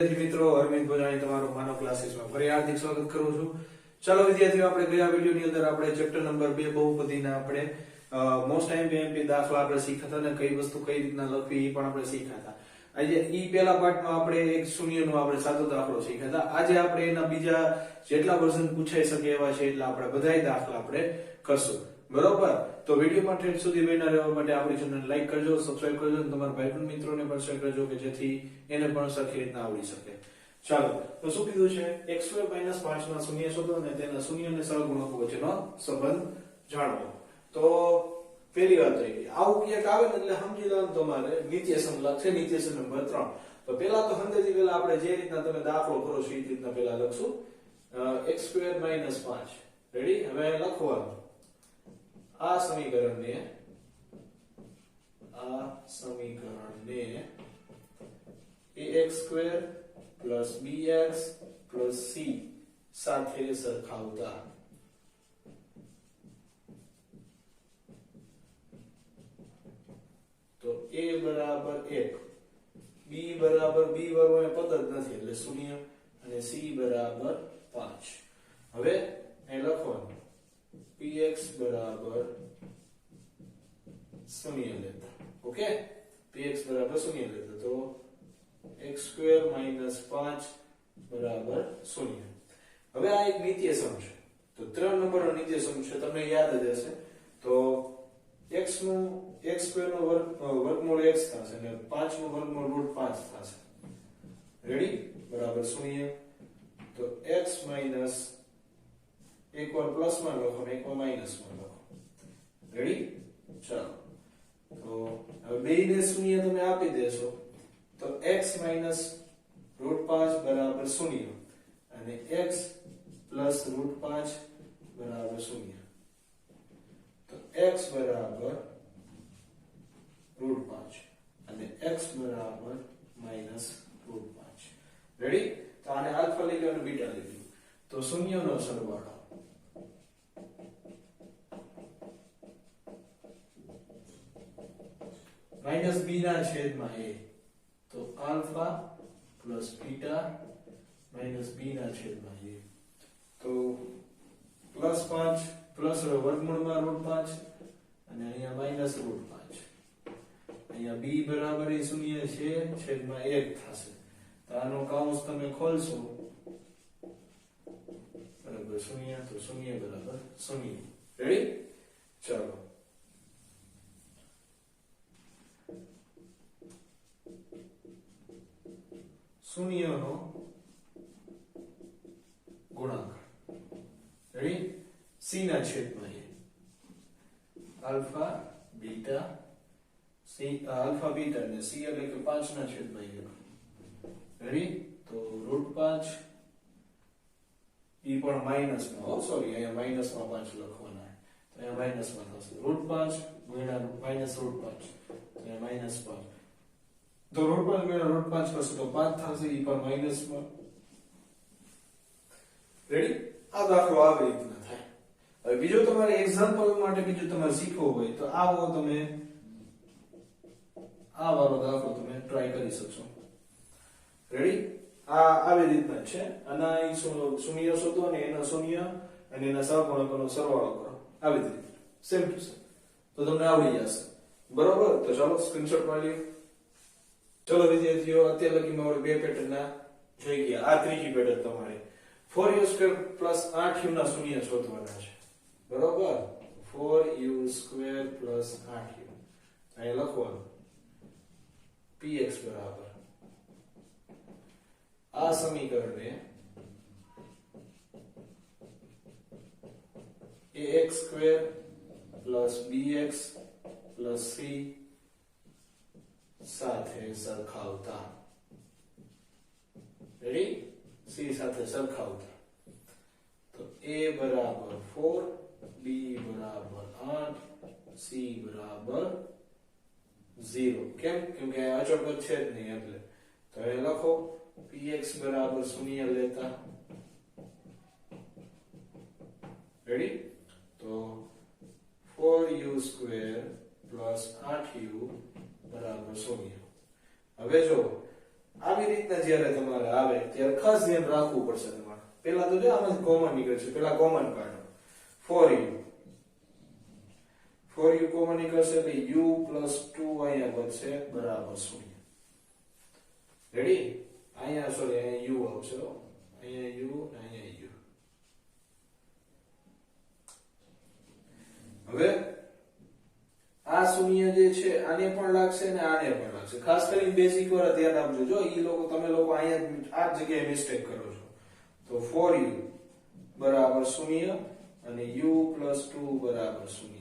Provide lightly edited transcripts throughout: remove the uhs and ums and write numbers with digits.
મિત્રો અરવિંદ ભોજાણી તમારું માનવ ક્લાસીસમાં ફરી હાર્દિક સ્વાગત કરું છું. ચાલો વિદ્યાર્થીઓ, આપણે ગયા વિડિયોની અંદર આપણે ચેપ્ટર નંબર 2 બહુપદીના આપણે મોસ્ટ એમપી દાખલા આપણે શીખ્યા હતા ને કઈ વસ્તુ કઈ રીતના લખવી એ પણ આપણે શીખ્યા હતા. આજે ઈ પહેલા પાર્ટમાં આપણે એક શૂન્યનો આપણે સાદો દાખલો શીખ્યા હતા. આજે આપણે એના બીજા જેટલા વર્ઝન પૂછાઈ શકે એવા છે એટલા આપણે બધાય દાખલા આપણે કરશું. બરોબર? તો વિડિયોમાં ઠેઠ સુધી બન્યા રહેવા માટે આપણી ચેનલ લાઈક કરજો, સબસ્ક્રાઇબ કરજો અને તમારા ભાઈ મિત્રોને પણ શેર કરજો કે જેથી એને પણ સરખી રીતના આવડી શકે. ચાલો, તો શું કીધું છે? x2 - 5 ના શૂન્ય શોધો અને તેના શૂન્ય અને સહગુણકો વચ્ચેનો સંબંધ જાણવો. તો પહેલી વાત થઈ ગઈ. આવું ક્યાંક આવે ને એટલે સમજી લેવાનું તમારે નિત્યસમ લખશે, નિત્યસમ નંબર 3. તો પહેલા તો હંદેથી પહેલા આપણે જે રીતના તમે દાખલો કરો છો એ રીતના પહેલા લખશું. x2 - 5. રેડી? હવે લખવાનું આ સમીકરણને ax2 + bx + c સાથે સરખાવતા. તો a બરાબર 1, b બરાબર b વર્ગ એ પદ જ નથી એટલે 0 અને c બરાબર 5. હવે અહીં લખવાનું px બરાબર 0 લેતા. ઓકે, px બરાબર 0 લેતા. તો x2 - 5 બરાબર 0. હવે આ એક નિત્યસમ છે. તો 3 નંબરનો નિત્યસમ છે, તમને યાદ જ હશે. તો x નું x2 નો વર્ગમૂળ x થશે અને 5 નું વર્ગમૂળ √5 થશે. રેડી? બરાબર 0. તો x માઈનસ એકવાર પ્લસ માં લખો ને એકવાર માઈનસ માં લખો. રેડી? ચાલો, તો હવે બેયને શૂન્ય તમે આપી દેશો તો x - √5 બરાબર 0 અને x + √5 બરાબર 0. તો x બરાબર √5 અને x બરાબર -√5. રેડી? તો આને આલ્ફા લઈ લો અને બીટા લઈ લો. તો શૂન્યનો સરવાળો -b ના છેદમાં a. તો આલ્ફા + બીટા - b ના છેદમાં a. તો +5 પ્લસ વર્ગમૂળમાં √5 અને અહીંયા -√5. અહીંયા b બરાબર 0 છે, છેદમાં 1 થશે. તો આનો કૌંસ તમે ખોલશો બરાબર 0. તો 0 બરાબર 0. રેડી? ચાલો, શૂન્યનો ગુણાકાર. રેડી? c ના છેદમાં a. આલ્ફા બીટા અને c એટલે કે 5 ના છેદમાં 1. રેડી? તો √5 ઈ પણ માઈનસમાં, સોરી અહીંયા માઈનસમાં 5 લખવાના. તો અહીંયા માઈનસમાં થશે √5 ગુણ્યા -√5. તો અહીંયા -5. તો √5 ગુણ્યા √5 કરશો તો 5 થશે, ઈ પણ માઈનસમાં. રેડી? આ દાખલો આવી રીતના થાય. હવે બીજો તમારે એક્ઝામ્પલ માટે બીજું તમારે શીખવું હોય તો આવો તમે આ વાળો દાખલો તમે ટ્રાય કરી શકશો. રેડી? આ આવી રીતના છે. આના શૂન્ય શોધો અને એના શૂન્ય અને એના સહગુણકોનો સરવાળો કરો. આવી રીતે સેમ ટુ સેમ. તો તમને આવડી જશે. બરોબર? તો ચાલો સ્ક્રીનશોટ મારી લો. ચલો વિદ્યાર્થીઓ, અત્યાર લગીમાં આપણે બે પેટર્નના જોઈ ગયા. આ ત્રીજી પેટર્ન તમારે 4u² + 8u ના શૂન્ય શોધવાના છે. બરોબર? 4u² + 8u. અહીં લખવાનું px બરાબર આ સમીકરણને ax² + bx + c સાથે સરખાવતા. રેડી? c સાથે સરખાવતા. તો a બરાબર 4, b બરાબર 8, c બરાબર 0. કેમ? કેમ કે અચળ પદ છે જ નહીં એટલે. તો એ લખો px બરાબર 0 લેતા. રેડી? તો 4u² + 8u બરાબર 0. હવે જો આવી રીતના જ્યારે તમારે આવે ત્યારે ખાસ ધ્યાન રાખવું પડશે તમારે. પહેલા તો જો આમાંથી કોમન નીકળશે, પહેલા કોમન કાઢો. for u કોમન નીકળશે એટલે u plus 2 અહીંયા વધશે બરાબર 0. રેડી? અહીંયા સોરી અહીંયા u આવશે, અહીંયા u અહીંયા u. હવે આ શૂન્ય જે છે આને પણ લાગશે અને આને પણ લાગશે. ખાસ કરીને બેઝિક વાળા ધ્યાન આપજો. જો ઈ લોકો તમે લોકો અહીંયા આ જગ્યાએ મિસ્ટેક કરો છો. તો for u બરાબર 0 અને u plus 2 બરાબર 0.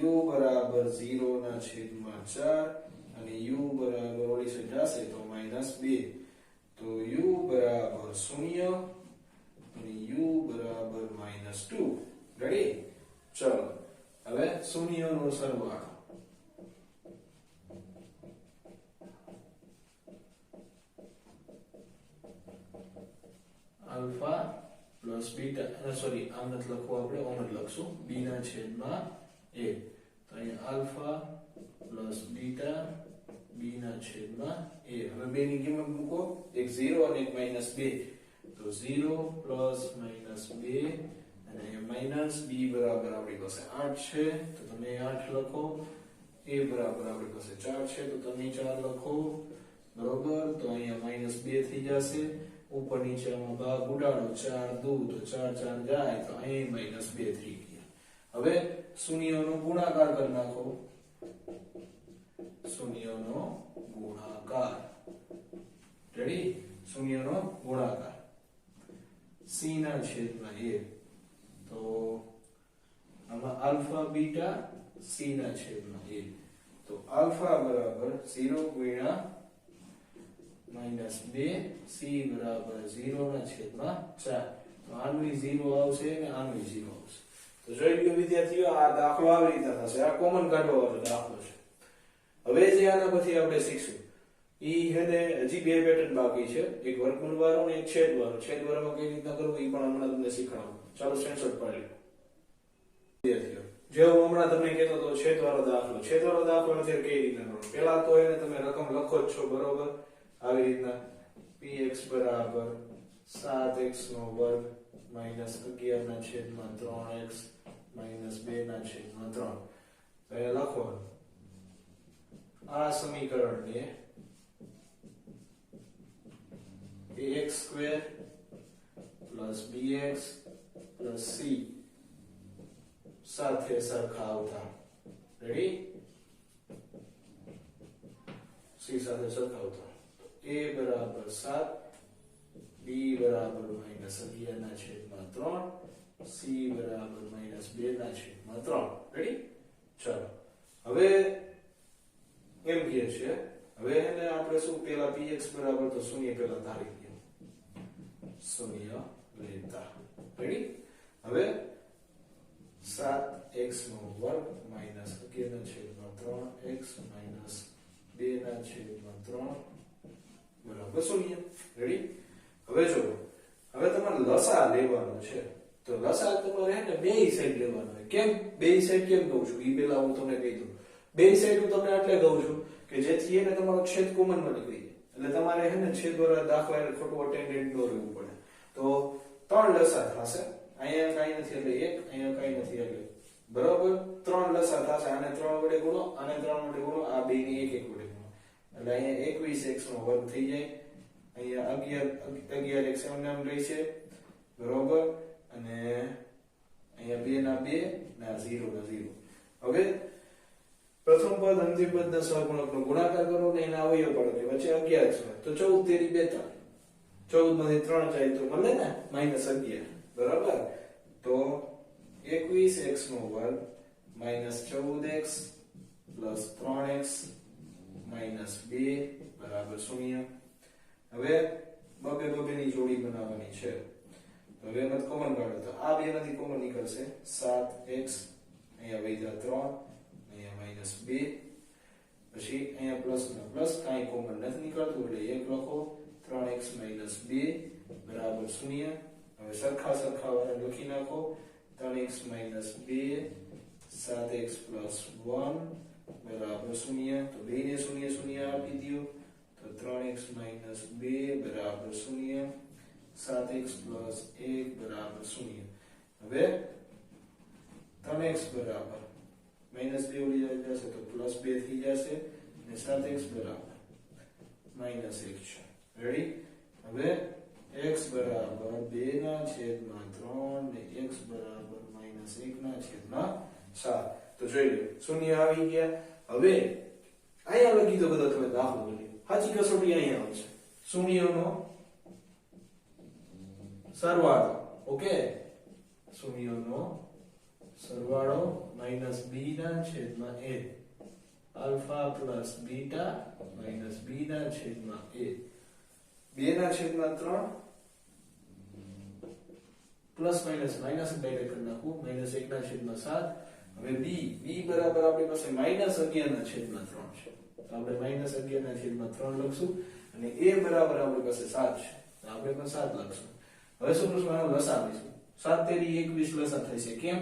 u બરાબર 0 ના છેદમાં 4 અને u બરાબર ઓલી સાઈડ જશે તો -2. તો u બરાબર 0 અને u બરાબર -2. રેડી? ચલો હવે શૂન્યનો સરવાળો. આલ્ફા પ્લસ બીટા, સોરી આમ નથી લખવું, આપણે ઓમ જ લખશું, b ના છેદમાં a. તો અહીંયા આલ્ફા પ્લસ બીટા b ના છેદમાં a. હવે બે ની કિંમત મૂકો, એક 0 અને એક -2. તો 0 પ્લસ -2 અને માઈનસ b બરાબર આપણી પાસે 8 છે તો તમે 8 લખો. a બરાબર આપણી પાસે 4 છે તો તમે 4 લખો. બરોબર? તો અહીંયા -2 થઈ જશે. ઉપર નીચેમાં ભાગ ઉડાડો, 4 દૂ તો 4 4 જાય તો અહીં -2 થઈ ગયા. હવે શૂન્યનો ગુણાકાર કરી નાખો. શૂન્યનો ગુણાકાર. રેડી? શૂન્યનો ગુણાકાર c ના છેદમાં a. તો આમાં આલ્ફા બીટા c ના છેદમાં a. તો આલ્ફા બરાબર 0 ગુણ્યા -2 c બરાબર 0 ના છેદમાં 4. તો આનું 0 આવશે અને આનું 0 આવશે. તો જોઈ લો વિદ્યાર્થીઓ, આ દાખલો આવી રીતે થશે. આ કોમન કાઢવા વાળો દાખલો છે. હવે જે આના પછી આપણે શીખશું ઈ હેને હજી બે પેટર્ન બાકી છે, એક વર્ગમૂળ વાળો અને એક છેદ વાળો. છેદ વાળામાં કઈ રીતના કરવું ઈ પણ હમણાં તમને શીખવાડું. ચાલો સ્ક્રીનશોટ પાડી લો વિદ્યાર્થીઓ. જેવો હમણાં તમને કહેતો તો છેદ વાળો દાખલો. છેદ વાળો દાખલો અત્યારે કઈ રીતના કરવો? પહેલા તો એને તમે રકમ લખો જ છો, બરોબર? આવી રીતના px બરાબર 7x નો વર્ગ -11 ના છેદમાં 3x -2 ના છેદમાં 3. તો એ લખો. આ સમીકરણને ax square plus bx plus c સાથે સરખાવતા. રેડી? c સાથે સરખાવતા. a બરાબર 7, b બરાબર -11 ના છેદમાં 3, c બરાબર -2 ના છેદમાં 3. રેડી? ચલો હવે એમ કહે છે, હવે એને આપણે શું પેલા px બરાબર તો 0 પેલા ધારી દઈએ. 0 લેતા. રેડી? હવે 7x નો વર્ગ -11 ના છેદમાં 3x -2 ના છેદમાં 3 બરાબર 0. રેડી? હવે જો હવે તમારે લસા લેવાનો છે. તો લસા તમારે હે ને બેય સાઈડ લેવાનો છે. કેમ બેય સાઈડ કેમ કહું છું ઈ પહેલા હું તમને કહી દઉં. બેય સાઈડ હું તમને એટલે કહું છું કે જેથી એને તમારો છેદ કોમન માં નીકળી જાય. એટલે તમારે હે ને છેદ વાળા દાખલા એને ખોટું અટેન્ડન્ટ ન રહેવું પડે. તો 3 લસા થશે. અહીંયા કાઈ નથી એટલે 1, અહીંયા કાઈ નથી એટલે બરાબર 3 લસા થશે. આને 3 વડે ગુણો, આને 3 વડે ગુણો, આ બે ની 1 1 વડે ગુણો. એટલે અહીંયા 21x નો વર્ગ થઈ જાય. અહીંયા 11x નામ રહી છે. બરોબર? અને અહીંયા 2 ના 2 ના 0 ના 0. હવે પ્રથમ પદ અંતિમ પદના સહગુણકનો ગુણાકાર કરો ને એના અવયવ પાડો કે વચ્ચે 11 છે. તો 14 તેરી 42. 14 માંથી 3 જાય તો મળે ને -11. બરાબર? તો 21x નો વર્ગ -14x પ્લસ 3x -2 બરાબર 0. હવે બબે ની જોડી બનાવવાની છે. તો હવે એમાં કોમન કાઢો તો આ બે માંથી કોમન નીકળશે. 7x અહીંયા વૈધા 3 અહીંયા -2 પછી અહીંયા પ્લસ ના પ્લસ કાઈ કોમન નથી નીકળતું એટલે 1 લખો. 3x - 2 બરાબર 0. હવે સરખા વાળા લખી નાખો. 3x - 2 7x + 1 બરાબર 0. તો બેને 0 0 આપી દો. તો તો 3x - 2 બરાબર 0, 7x + 1 બરાબર 0. હવે 3x બરાબર -2 ઉડી જશે તો +2 થઈ જશે અને 7x બરાબર -1 છે. રેડી? હવે x બરાબર 2/3 ને x બરાબર -1/7. તો જોઈ લો શૂન્ય આવી ગયા. હવે અહીંયા લખી દો બધા તમે દાખલો લખી. સાચી કસોટી અહીંયા આવશે. શૂન્યનો સરવાળો. ઓકે, શૂન્યનો સરવાળો -b/a alpha plus beta minus b/a 2/3 plus minus minus direct કરી નાખું -1/7. હવે b બરાબર આપણી પાસે -11/3 છે, તો આપણે -11/3 લખશું અને a બરાબર આપણી પાસે 7 છે, તો આપણે પણ 7 લખશું. હવે શું કરશું? આનો લસા લઈશું. 7 તેરી 21 લસા થશે. કેમ?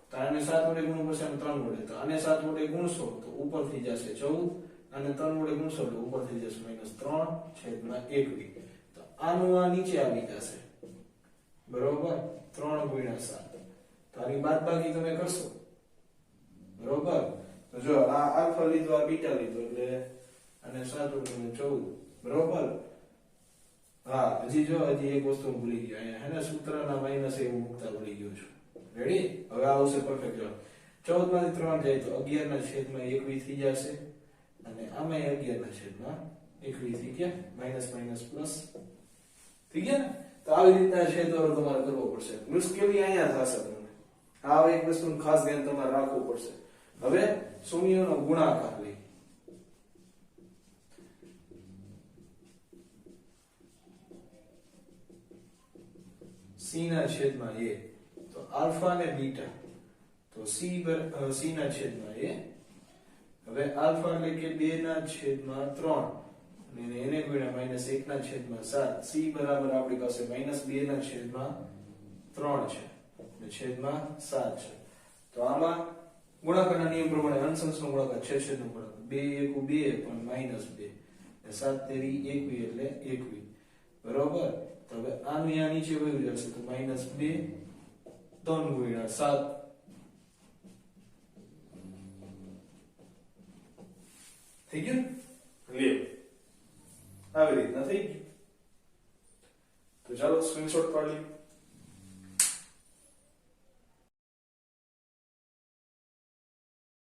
તો આને 7 વડે ગુણવું પડશે અને 3 વડે. તો આને 7 વડે ગુણશો તો ઉપર થઈ જશે 14 અને 3 વડે ગુણશો તો ઉપર થઈ જશે -3/21. તો આનું આ નીચે આવી જશે. બરોબર? 3 × 7. તો આની બાદબાકી તમે કરશો. બરોબર? તો જો આ આલ્ફા લીધો, આ બીટા લીધો, એટલે અને 7 × 14. બરોબર? હા, હજી એક વસ્તુ ભૂલી ગયો. અહીંયા હેને સૂત્રના માઈનસ એવું મૂકતા ભૂલી ગયો છું. રેડી? હવે આવશે પરફેક્ટ જવાબ. 14 માંથી 3 જાય તો 11/21 થઈ જશે અને આમાં 11/21 થઈ ગયા. માઈનસ માઈનસ પ્લસ થઈ ગયા ને? તો આવી રીતના છેદવારો તમારે કરવો પડશે. મુશ્કેલી અહીંયા થશે તમને. આ એક વસ્તુનું ખાસ ધ્યાન તમારે રાખવું પડશે. હવે શૂન્યનો ગુણાકાર લઈ. c ના છેદમાં a. તો આલ્ફા અને બીટા, તો c ના છેદમાં a. હવે આલ્ફા એટલે કે 2/3 અને એને ગુણ્યા -1/7. c બરાબર આપણી પાસે -2/3 છે અને છેદમાં 7 છે. તો આમાં ગુણાકારના નિયમ પ્રમાણે અંશનો ગુણાકાર છેદનો ગુણાકાર 2 × 2 પણ -2 અને 7 તેરી 21 એટલે 21. બરોબર? તો હવે આનું અહીંયા નીચે વયું જશે તો -2 3 × 7 થઈ ગયું. લે આવી રીતના થઈ ગયું. તો ચાલો સ્ક્રીનશોટ પાડી લો.